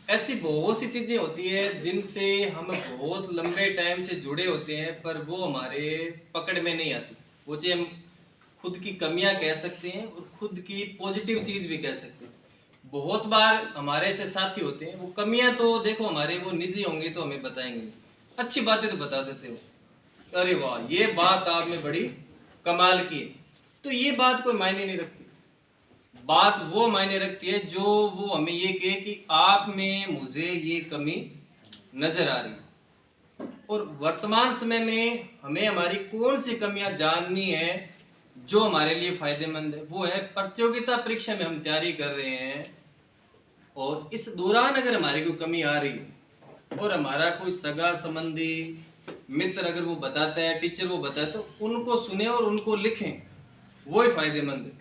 ऐसी बहुत सी चीजें होती है जिनसे हम बहुत लंबे टाइम से जुड़े होते हैं, पर वो हमारे पकड़ में नहीं आती। वो चाहे हम खुद की कमियां कह सकते हैं और खुद की पॉजिटिव चीज भी कह सकते हैं। बहुत बार हमारे ऐसे साथी होते हैं, वो कमियां तो देखो हमारे वो निजी होंगी तो हमें बताएंगे, अच्छी बातें तो बता देते हो, अरे वाह ये बात आप में बड़ी कमाल की है। तो ये बात कोई मायने नहीं रखती। बात वो मायने रखती है जो वो हमें ये कहे कि आप में मुझे ये कमी नजर आ रही है। और वर्तमान समय में हमें हमारी कौन सी कमियां जाननी है जो हमारे लिए फायदेमंद है। वो है प्रतियोगिता परीक्षा में हम तैयारी कर रहे हैं और इस दौरान अगर हमारी कोई कमी आ रही है और हमारा कोई सगा संबंधी मित्र अगर वो बताता है, टीचर वो बताता है, तो उनको सुने और उनको लिखें, वो ही फायदेमंद है।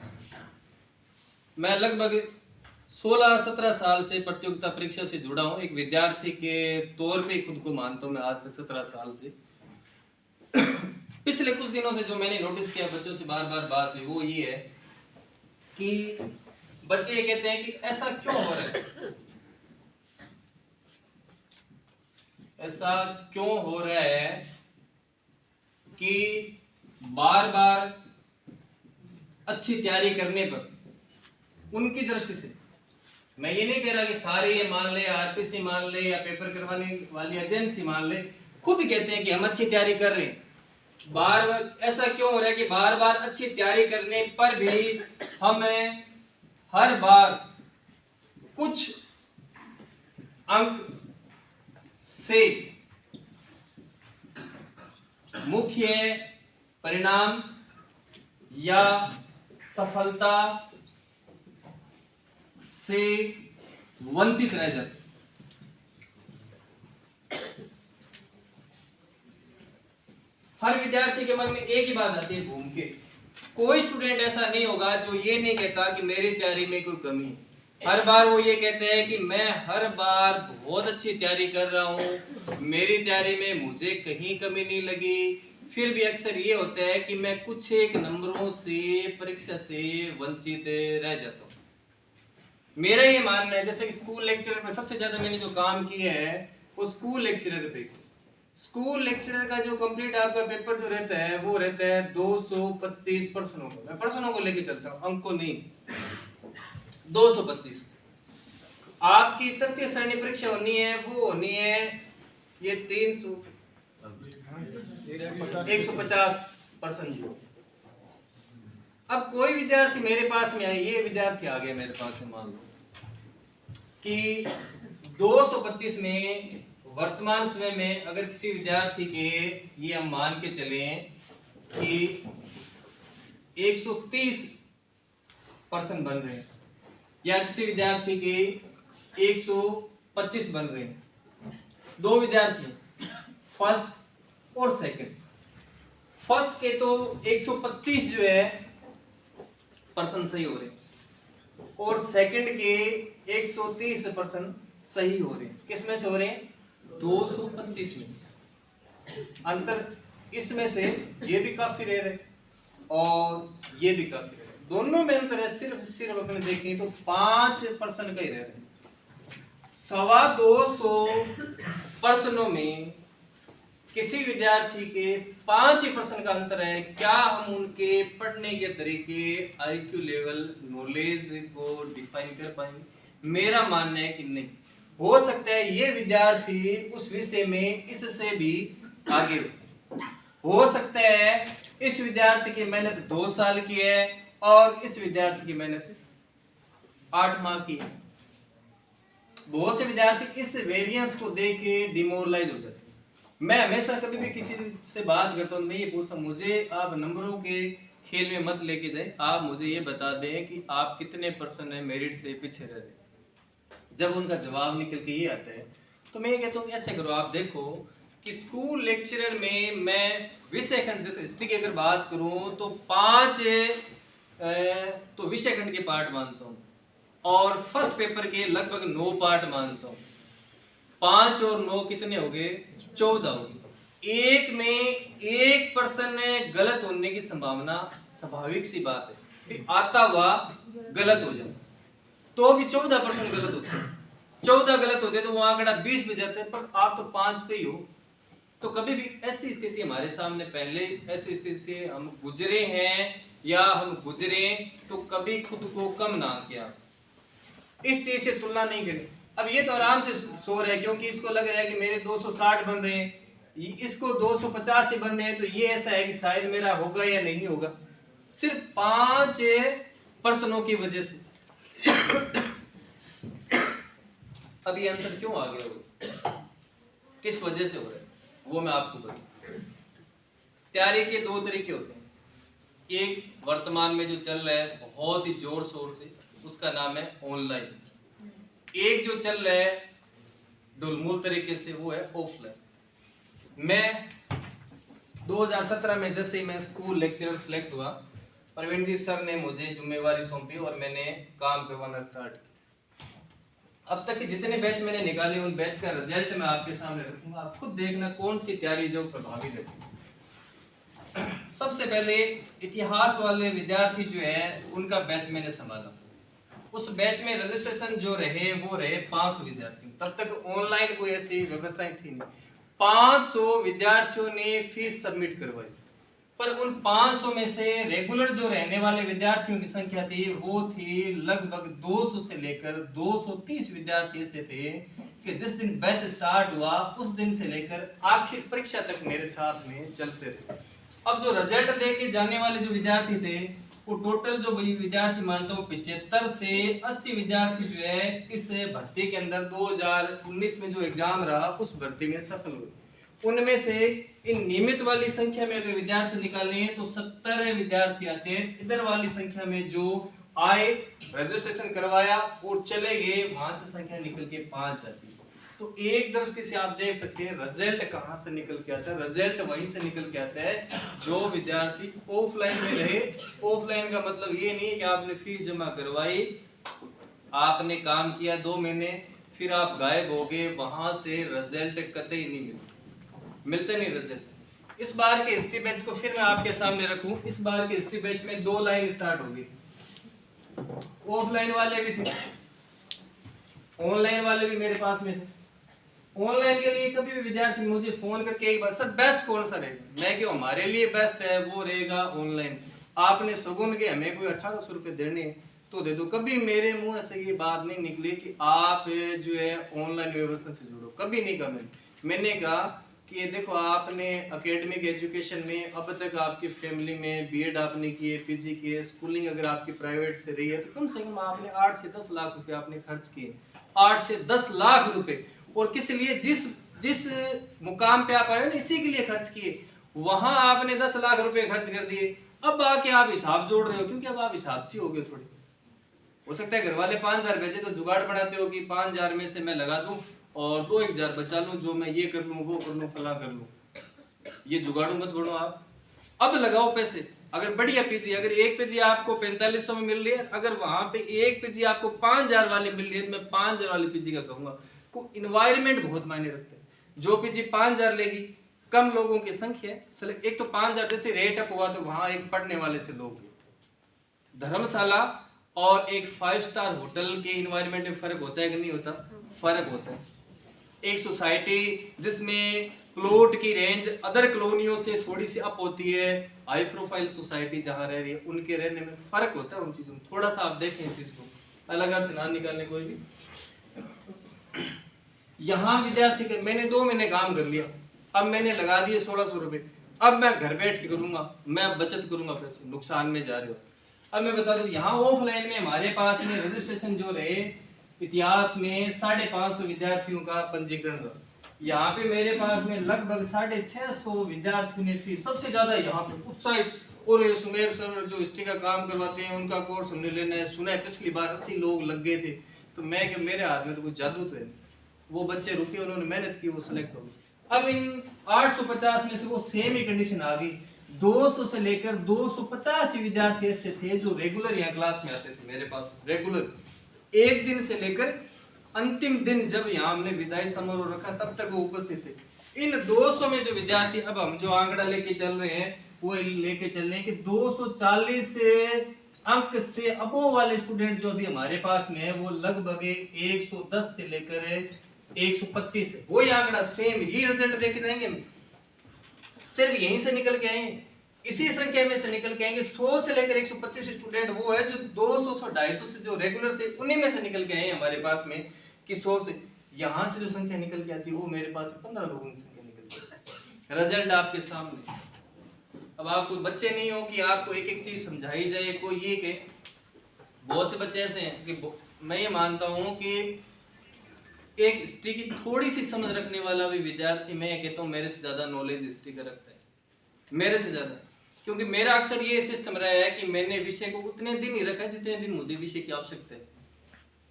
मैं लगभग 16-17 साल से प्रतियोगिता परीक्षा से जुड़ा हूं, एक विद्यार्थी के तौर पे खुद को मानता हूं मैं आज तक 17 साल से। पिछले कुछ दिनों से जो मैंने नोटिस किया, बच्चों से बार बार बात हुई, वो ये है कि बच्चे ये कहते हैं कि ऐसा क्यों हो रहा है, ऐसा क्यों हो रहा है कि बार बार अच्छी तैयारी करने पर उनकी दृष्टि से, मैं ये नहीं कह रहा कि सारे ये मान ले, आरपीसी मान ले या पेपर करवाने वाली एजेंसी मान ले, खुद कहते हैं कि हम अच्छी तैयारी कर रहे हैं, बार बार ऐसा क्यों हो रहा है कि बार बार अच्छी तैयारी करने पर भी हमें हर बार कुछ अंक से मुख्य परिणाम या सफलता से वंचित रह जाते। हर विद्यार्थी के मन में एक ही बात आती है घूम के, कोई स्टूडेंट ऐसा नहीं होगा जो ये नहीं कहता कि मेरी तैयारी में कोई कमी है। हर बार वो ये कहते हैं कि मैं हर बार बहुत अच्छी तैयारी कर रहा हूँ, मेरी तैयारी में मुझे कहीं कमी नहीं लगी। फिर भी अक्सर ये होता है कि मैं कुछ एक नंबरों से परीक्षा से वंचित रह जाता हूँ। मेरा ये मानना है, जैसे कि स्कूल लेक्चरर में सबसे ज्यादा मैंने जो काम किया है वो स्कूल लेक्चरर पे। स्कूल लेक्चरर का जो कंप्लीट आपका पेपर जो रहता है वो रहता है 225 प्रश्नों को। मैं प्रश्नों को लेके चलता हूँ, अंक को नहीं। 225 आपकी तृतीय श्रेणी परीक्षा होनी है, वो होनी है ये 150%। अब कोई विद्यार्थी मेरे पास में आए, ये विद्यार्थी आ गया मेरे पास में, मान लो कि 225 में वर्तमान समय में अगर किसी विद्यार्थी के, ये हम मान के चलें कि 130% बन रहे हैं या किसी विद्यार्थी के 125 बन रहे हैं, दो विद्यार्थी फर्स्ट और सेकंड। फर्स्ट के तो 125 जो है परसेंट सही हो रहे हैं और सेकंड के 130% सही हो रहे हैं। किस में से हो रहे हैं? 225 में। अंतर इसमें से ये भी काफी रह रहे और ये भी काफी रह रहे, दोनों में अंतर है सिर्फ अपने देखें तो 5% का ही रह रहे। 225 प्रश्नों में किसी विद्यार्थी के 5% का अंतर है। क्या हम उनके पढ़ने के तरीके, आईक्यू लेवल, नॉलेज को डिफाइन कर पाएंगे? मेरा मानना है कि नहीं। हो सकता है ये विद्यार्थी उस विषय में इससे भी आगे हो सकता है इस विद्यार्थी की मेहनत 2 साल की है और इस विद्यार्थी की मेहनत 8 माह की है। बहुत से विद्यार्थी इस वेरिएंस को देख के डिमोरलाइज हो जाते हैं। मैं हमेशा कभी भी किसी से बात करता हूँ, मैं ये पूछता हूँ, मुझे आप नंबरों के खेल में मत लेके जाए, आप मुझे ये बता दें कि आप कितने % है मेरिट से पीछे रह रहे। जब उनका जवाब निकल के ये आता है तो मैं ये कहता हूँ ऐसे करो, आप देखो कि स्कूल लेक्चरर में मैं विषय खंड, जैसे हिस्ट्री की अगर बात करूँ तो 5 तो विषय खंड के पार्ट मानता हूँ और फर्स्ट पेपर के लगभग 9 पार्ट मानता हूँ। 5 और 9 कितने हो गए? 14 हो गए। एक में 1% गलत होने की संभावना स्वाभाविक सी बात है, आता हुआ गलत हो जाए तो भी 14% गलत होता है। 14 गलत होते तो वो आंकड़ा 20 पे जाता है, पर आप तो 5 पे ही हो। तो कभी भी ऐसी स्थिति हमारे सामने पहले ऐसी स्थिति से हम गुजरे हैं या हम गुजरे तो कभी खुद को कम ना किया, इस चीज से तुलना नहीं करें। अब ये तो आराम से सो रहा है क्योंकि इसको लग रहा है कि मेरे 260 बन रहे हैं, इसको 250 से बन रहे हैं, तो ये ऐसा है कि शायद मेरा होगा या नहीं होगा। सिर्फ 5 प्रश्नों की वजह से अब ये अंतर क्यों आ गया हो, किस वजह से हो रहा है वो मैं आपको बताऊं। तैयारी के 2 तरीके होते हैं, एक वर्तमान में जो चल रहा है बहुत ही जोर शोर से, उसका नाम है ऑनलाइन। एक जो चल रहा है डुलमुल तरीके से, वो है ऑफलाइन। मैं 2017 में जैसे ही मैं स्कूल लेक्चरर सेलेक्ट हुआ, प्रवीण जी सर ने मुझे जिम्मेवारी सौंपी और मैंने काम करवाना स्टार्ट किया। अब तक के जितने बैच मैंने निकाले उन बैच का रिजल्ट मैं आपके सामने रखूंगा, आप खुद देखना कौन सी तैयारी जो प्रभावी रही। सबसे पहले इतिहास वाले विद्यार्थी जो है उनका बैच मैंने संभाला। उस बैच में रजिस्ट्रेशन जो रहे वो रहे 500 विद्यार्थी। तब तक ऑनलाइन कोई ऐसी व्यवस्थाएं थी नहीं। 500 विद्यार्थियों ने फीस सबमिट करवाई, पर उन 500 में से रेगुलर जो रहने वाले विद्यार्थियों की संख्या थी वो थी लगभग 200 से लेकर 230 विद्यार्थी ऐसे थे कि जिस दिन बैच स्टार्ट हुआ उस दिन से लेकर आखिर परीक्षा तक मेरे साथ में चलते रहे। अब जो रिजल्ट दे के जाने वाले जो विद्यार्थी थे वो टोटल जो विद्यार्थी मानता हूँ 75 से 80 विद्यार्थी जो है इस भर्ती के अंदर 2019 में जो एग्जाम रहा उस भर्ती में सफल हुए। उनमें से इन नियमित वाली संख्या में अगर विद्यार्थी निकालने हैं तो 70 विद्यार्थी आते हैं। इधर वाली संख्या में जो आए, रजिस्ट्रेशन करवाया और चले गए, वहां से संख्या निकल के 5 आती है। तो एक दृष्टि से आप देख सकते हैं रिजल्ट कहां से निकल के आता है। रिजल्ट वहीं से निकल के आता है जो विद्यार्थी ऑफलाइन में रहे। ऑफलाइन का मतलब ये नहीं कि आपने फीस जमा करवाई, आपने काम किया 2 महीने, फिर आप गायब हो गए, वहां से रिजल्ट कतई नहीं मिलते नहीं रिजल्ट। इस बार के हिस्ट्री बैच को फिर मैं आपके सामने रखूं। इस बार के हिस्ट्री बैच में 2 लाइन स्टार्ट होगी। ऑफलाइन वाले भी थे, ऑनलाइन वाले भी मेरे पास में थे। ऑनलाइन के लिए कभी भी विद्यार्थी मुझे फोन करके एक बार, सर बेस्ट कौन सा रहेगा, मैं क्यों, हमारे लिए बेस्ट है वो रहेगा ऑनलाइन। आपने सगुन के हमें कोई 1800 रुपए देने तो दे दो। कभी मेरे मुंह से ये बात नहीं निकली कि आप जो है ऑनलाइन व्यवस्था से जुड़ो, कभी नहीं कहा मैंने कहा कि देखो आपने एकेडमिक एजुकेशन में अब तक आपकी फैमिली में बीएड आपने किए, पीजी किए, स्कूलिंग अगर आपकी प्राइवेट से रही है तो कम से कम आपने 8 से 10 लाख रुपए आपने खर्च किए। 8 से 10 लाख रुपए, और किस लिए, जिस मुकाम पे आप आए ना इसी के लिए खर्च किए। वहां आपने 10 लाख रुपए खर्च कर दिए। अब आके आप हिसाब जोड़ रहे हो क्योंकि अब आप हिसाब से हो गए थोड़े। हो सकता है घर वाले 5000 भेजे तो जुगाड़ बनाते हो कि 5000 में से मैं लगा दूं और 2000 बचा लूं, जो मैं ये कर लूं वो कर लूं फला कर लूं। ये जुगाड़ू मत बढ़ो आप, अब लगाओ पैसे। अगर बढ़िया पीजी, अगर एक पीजी आपको 4500 में मिल रही है, अगर वहां पे एक पीजी आपको 5000 वाली मिल रही है तो मैं 5000 वाली पीजी का कहूंगा। को इन्वायरमेंट बहुत मायने रखते हैं। जो पीजी 5000 लेगी, कम लोगों की संख्या है, एक तो 5000 जैसे रेट अप हुआ तो वहां एक पढ़ने वाले से लोग, धर्मशाला और एक 5 स्टार होटल के इन्वायरमेंट में फर्क होता है कि नहीं होता, फर्क होता है। एक सोसाइटी जिसमें प्लॉट की रेंज अदर कॉलोनियों से थोड़ी सी अप होती है, हाई प्रोफाइल सोसाइटी जहां रह रही है उनके रहने में फर्क होता है। उन चीजों में थोड़ा सा आप देखें इस चीज को, अलग अर्थ ना निकालने कोई भी। यहाँ विद्यार्थी के मैंने 2 महीने काम कर लिया, अब मैंने लगा दिए 1600 रुपए। अब मैं घर बैठ के करूंगा, मैं बचत करूंगा पैसे, नुकसान में जा रहे हो। अब मैं बता दूं यहाँ ऑफलाइन में हमारे पास में रजिस्ट्रेशन जो रहे, इतिहास में 550 विद्यार्थियों का पंजीकरण रहा। यहाँ पे मेरे पास में लगभग 650 विद्यार्थियों ने फीस, सबसे ज्यादा यहाँ पे उत्साहित। और ये सुमेर सर जो हिस्ट्री का काम करवाते हैं उनका कोर्स हमने लेना है, सुना है पिछली बार 80 लोग लग गए थे। तो मैं कि मेरे हाथ में तो कुछ जादू तो है, वो बच्चे रुके, उन्होंने मेहनत की, वो सिलेक्ट हो गए। अब इन 850 में से वो सेम ही कंडीशन आ गई, 200 से लेकर 250 विद्यार्थी ऐसे थे जो रेगुलर यहाँ क्लास में आते थे मेरे पास, रेगुलर एक दिन से लेकर अंतिम दिन जब यहाँ हमने विदाई समारोह रखा तब तक वो उपस्थित थे। इन 200 में जो विद्यार्थी, अब हम जो आंकड़ा लेके चल रहे हैं वो लेके चल रहे हैं कि 240 से अंक से अबो वाले स्टूडेंट जो भी हमारे पास में है वो लगभग 110 से लेकर 125 है। वही आंकड़ा सेम ये रिजल्ट देखे जाएंगे हम, सिर्फ यहीं से निकल के आएंगे, इसी संख्या में से निकल के आएंगे। 100 से लेकर 125 स्टूडेंट वो है जो 200 से 250 से जो रेगुलर थे उन्हीं में से निकल के आए हमारे पास में कि 100 से यहां से जो संख्या निकल के आती है वो मेरे पास 15 लोगों की संख्या निकल के आती है। रिजल्ट आपके सामने। अब आप कोई बच्चे नहीं हो कि आपको एक एक चीज समझाई जाए। कोई ये कि बहुत से बच्चे ऐसे हैं कि मैं ये मानता हूं कि एक हिस्ट्री की थोड़ी सी समझ रखने वाला भी विद्यार्थी, मैं ये कहता हूँ मेरे से ज्यादा नॉलेज हिस्ट्री का रखता है, मेरे से ज्यादा। क्योंकि मेरा अक्सर ये सिस्टम रहा है कि मैंने विषय को उतने दिन ही रखा जितने दिन मुझे विषय की आवश्यकता है।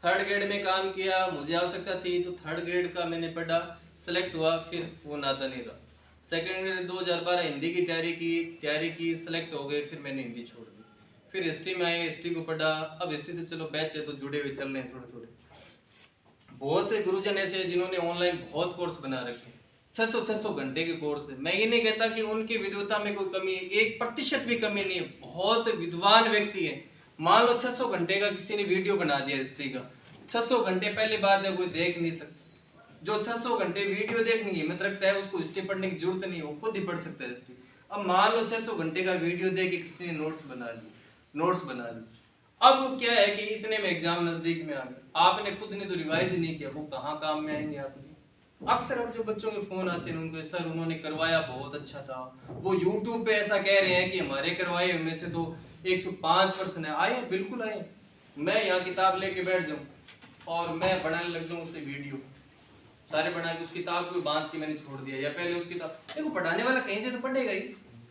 थर्ड ग्रेड में काम किया, मुझे आवश्यकता थी तो थर्ड ग्रेड का मैंने पढ़ा, सेलेक्ट हुआ, फिर वो नाता नहीं रहा। सेकेंड ग्रेड 2012 हिंदी की तैयारी की, सेलेक्ट हो गए, फिर मैंने हिंदी छोड़ दी। फिर हिस्ट्री में आए, हिस्ट्री को पढ़ा। अब हिस्ट्री तो चलो बैच है तो जुड़े हुए चल रहे हैं थोड़े थोड़े। बहुत से गुरुजन ऐसे हैं जिन्होंने ऑनलाइन बहुत कोर्स बना रखे हैं, 600 घंटे के कोर्स है। मैं ये नहीं कहता कि उनकी विद्वता में कोई कमी है, 1% भी कमी नहीं है, बहुत विद्वान व्यक्ति है। मान लो 600 घंटे का किसी ने वीडियो बना दिया हिस्ट्री का, 600 घंटे पहली बात है कोई देख नहीं सकता। जो 600 घंटे वीडियो देखने की हिम्मत रखता है उसको हिस्ट्री पढ़ने की जरूरत नहीं है, वो खुद ही पढ़ सकता है हिस्ट्री। अब मान लो 600 घंटे का वीडियो देख के किसी ने नोट्स बना ली। अब वो क्या है कि इतने में एग्जाम नजदीक में आ गए, आपने खुद ने तो रिवाइज ही नहीं किया, वो कहाँ काम में आएंगे आपके। अक्सर अब जो बच्चों के फोन आते हैं उनको, सर उन्होंने करवाया बहुत अच्छा था, वो यूट्यूब पे ऐसा कह रहे हैं कि हमारे करवाए उनमें से तो 105% है। आए, बिल्कुल आए। मैं यहाँ किताब लेके बैठ जाऊँ और मैं बनाने लग जाऊँ उससे वीडियो, सारे बना के उस किताब को बांध के मैंने छोड़ दिया, या पहले उस किताब देखो पढ़ाने वाला कहीं से तो पढ़ेगा ही,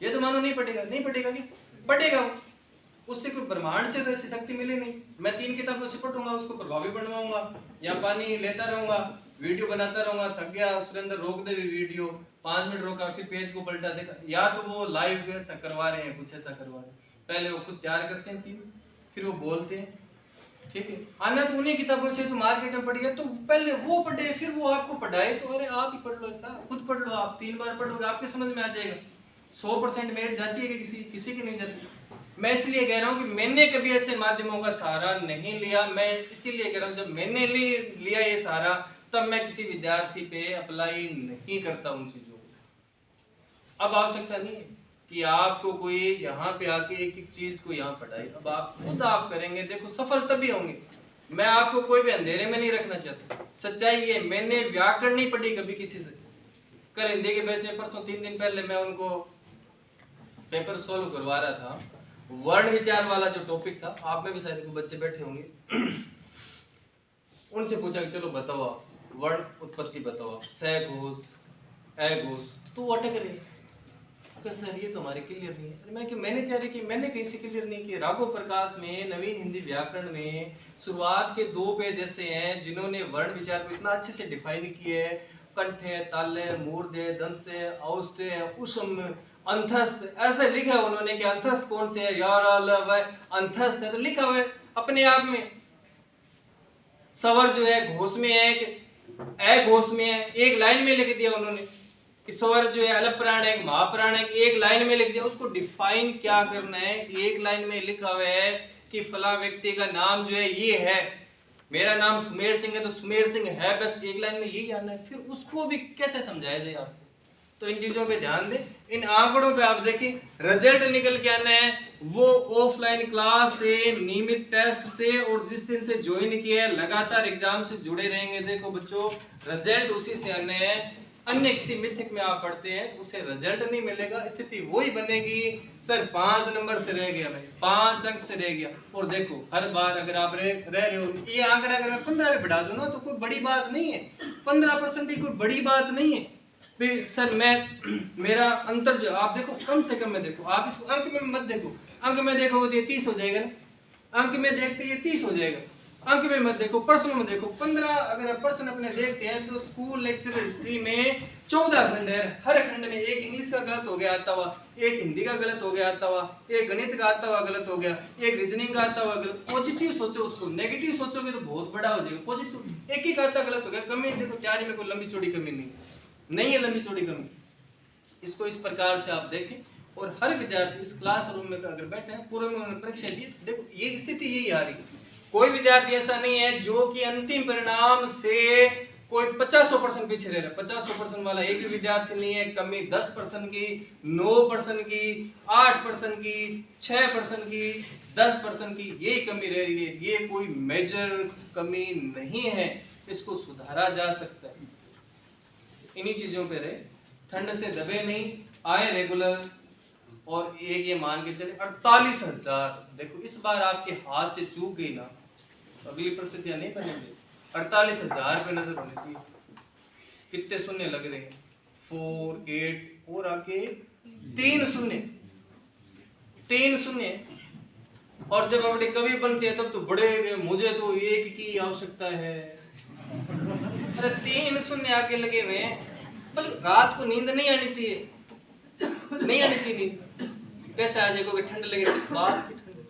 ये तो मानो नहीं पढ़ेगा कि पढ़ेगा वो, उससे कोई ब्रह्मांड से तो ऐसी शक्ति मिले नहीं। मैं 3 किताबों से पढ़ूंगा, उसको प्रभावी बनवाऊंगा, या पानी लेता रहूंगा, वीडियो बनाता रहूंगा, थक गया उसके अंदर रोक दे वीडियो, 5 मिनट रोका, फिर पेज को पलटा देगा। या तो वो लाइव ऐसा करवा रहे हैं, कुछ ऐसा करवा रहे हैं, पहले वो खुद तैयार करते हैं 3, फिर वो बोलते हैं, ठीक है। आना तो उन्हीं किताबों से जो मार्केट में पढ़ी है, तो पहले वो पढ़े फिर वो आपको पढ़ाए, तो अरे आप ही पढ़ लो, ऐसा खुद पढ़ लो, आप 3 बार पढ़ोगे आपके समझ में आ जाएगा। 100% मेरिट जाती है कि किसी की नहीं जाती। मैं इसलिए कह रहा हूँ कि मैंने कभी ऐसे माध्यमों का सहारा नहीं लिया। मैं इसीलिए कह रहा हूँ जब मैंने लिया ये सहारा, तब मैं किसी विद्यार्थी पे अप्लाई नहीं करता उन चीजों को। अब आवश्यकता नहीं है कि आपको कोई यहाँ पे आके एक एक चीज को यहाँ पढ़ाए, अब आप खुद आप करेंगे, देखो सफल तभी होंगे। मैं आपको कोई भी अंधेरे में नहीं रखना चाहता, सच्चाई ये, मैंने व्याकरण नहीं पढ़ी कभी किसी से। कल हिंदी के बैच में परसों 3 दिन पहले मैं उनको पेपर सोल्व करवा रहा था, वर्ण विचार वाला जो टॉपिक था, आप में भी शायद कोई बच्चे बैठे होंगे। उनसे पूछा कि चलो बताओ आप वर्ण उत्पत्ति बताओ, स घोष ए घोष, तो वो अटक रहे, सर ये तो हमारे क्लियर नहीं है। मैं कि मैंने तैयारी की, मैंने कहीं से क्लियर नहीं की। राघव प्रकाश में नवीन हिंदी व्याकरण में शुरुआत के 2 पेज ऐसे हैं जिन्होंने वर्ण विचार को इतना अच्छे से डिफाइन किया है, कंठ है, ताल है, मूर्ध है, दंत है, औष्ठ है, उष्म, अंतस्थ, ऐसे लिखा है उन्होंने कि अंतस्थ कौन से है, यार अंतस्थ है, तो लिखा हुआ है अपने आप में। स्वर जो है घोष में है, ए घोष में है, एक लाइन में लिख दिया उन्होंने। स्वर जो है अलग प्राण है, महाप्राण है, एक लाइन में लिख दिया। उसको डिफाइन क्या करना है, एक लाइन में लिखा हुआ है कि फला व्यक्ति का नाम जो है ये है, मेरा नाम सुमेर सिंह है तो सुमेर सिंह है, बस एक लाइन में यही आना है। फिर उसको भी कैसे समझाया जाए आपको, तो इन चीजों पे ध्यान दें, इन आंकड़ों पे आप देखें, रिजल्ट निकल के आना है वो ऑफलाइन क्लास से, नियमित टेस्ट से, और जिस दिन से ज्वाइन किया है लगातार एग्जाम से जुड़े रहेंगे। देखो बच्चों, रिजल्ट उसी से आने हैं। अन्य किसी मिथक में आप पढ़ते हैं तो उसे रिजल्ट नहीं मिलेगा, स्थिति वही बनेगी, सर 5 नंबर से रह गया, भाई 5 अंक से रह गया। और देखो हर बार अगर आप रह रहे हो, ये आंकड़ा अगर मैं 15 पे बढ़ा दूं ना तो कोई बड़ी बात नहीं है, 15% भी कोई बड़ी बात नहीं है। भाई सर मेरा अंतर जो आप देखो कम से कम में देखो, आप इसको अंक में मत देखो, अंक में देखोगे तो ये 30 हो जाएगा ना, अंक में देखते ये 30 हो जाएगा, अंक में मत देखो, प्रश्न में देखो। 15 अगर आप प्रश्न अपने देखते हैं तो स्कूल लेक्चर हिस्ट्री में 14 खंड है, हर खंड में एक इंग्लिश का गलत हो गया आता हुआ, एक हिंदी का गलत हो गया आता हुआ, एक गणित का आता हुआ गलत हो गया, एक रीजनिंग का आता हुआ गलत। पॉजिटिव सोचो उसको, नेगेटिव सोचोगे तो बहुत बड़ा हो जाएगा। पॉजिटिव एक ही का आता गलत हो गया, कमी देखो तैयारी में कोई लंबी चौड़ी कमी नहीं है लंबी चौड़ी कमी। इसको इस प्रकार से आप देखें और हर विद्यार्थी इस क्लासरूम में अगर बैठे हैं पूरे में उन्होंने परीक्षा दी, देखो ये स्थिति यही आ रही। कोई विद्यार्थी ऐसा नहीं है जो कि अंतिम परिणाम से कोई 50% पीछे रह रहा है। 50% वाला एक भी विद्यार्थी नहीं है। कमी 10% की, 9% की, 8% की, 6% की, 10% की, ये कमी रह रही है। ये कोई मेजर कमी नहीं है, इसको सुधारा जा सकता है। इन्हीं चीजों पे रहे, ठंड से दबे नहीं, आए रेगुलर। और एक ये मान के चले 48,000, देखो इस बार आपके हाथ से चूक गई ना, अगली परिस्थितियां नहीं बनेंगे। 48,000 पे नजर होनी चाहिए। कितने शून्य लग रहे हैं? 4, 8 और आके 3 शून्य, 3 शून्य। और जब अपने कवि बनते हैं तब तो बड़े, मुझे तो एक की आवश्यकता है। अरे 3 शून्य आके लगे हुए हैं। रात को नींद नहीं आनी चाहिए, नहीं आनी चाहिए नींद। कैसे आ जाएगा? ठंड लग रही है, किस बात की ठंड?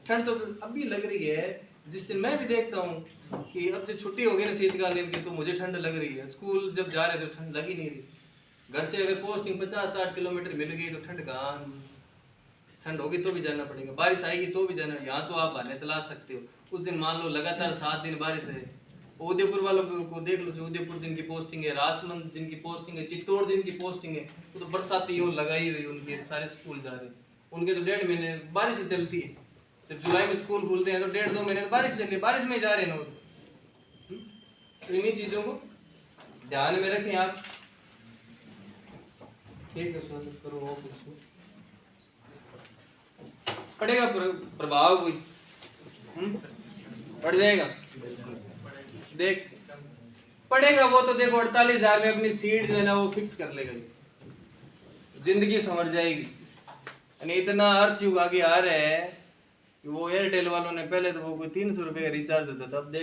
ठंड तो अभी लग रही है। जिस दिन मैं भी देखता हूँ कि अब जो छुट्टी हो गई ना शीतकालीन की, तो मुझे ठंड लग रही है। स्कूल जब जा रहे तो ठंड लग ही नहीं रही। घर से अगर पोस्टिंग 50-60 किलोमीटर मिल गई तो ठंड कहाँ? ठंड होगी तो भी जाना पड़ेगा, बारिश आएगी तो भी जाना। यहाँ तो आप बहाने तलाश सकते हो। उस दिन मान लो लगातार 7 दिन बारिश है। उदयपुर वालों को देख लो, जो उदयपुर जिनकी पोस्टिंग है, राजसमंद जिनकी पोस्टिंग है, चित्तौड़ जिनकी पोस्टिंग है, वो तो बरसाती यूं लगाई हुई उनके सारे स्कूल जा रहे हैं। उनके तो 1.5 महीने बारिश ही चलती है। जब जुलाई में स्कूल खुलते हैं तो 1.5-2 महीने तो बारिश चल रही है, बारिश में जा रहे हैं लोग। तो इन्हीं चीजों को ध्यान में रखें आप। ठीक है, करो वो कुछ पड़ेगा प्रभाव कोई पड़ जाएगा। देख पड़ेगा वो तो देखो 48,000 में अपनी सीट जो है ना वो फिक्स कर लेगा, जिंदगी संवर जाएगी। यानी इतना अर्थ युग आगे आ रहा है कि वो एयरटेल वालों ने पहले तो वो कोई 300 रुपए का रिचार्ज होता था, अब देख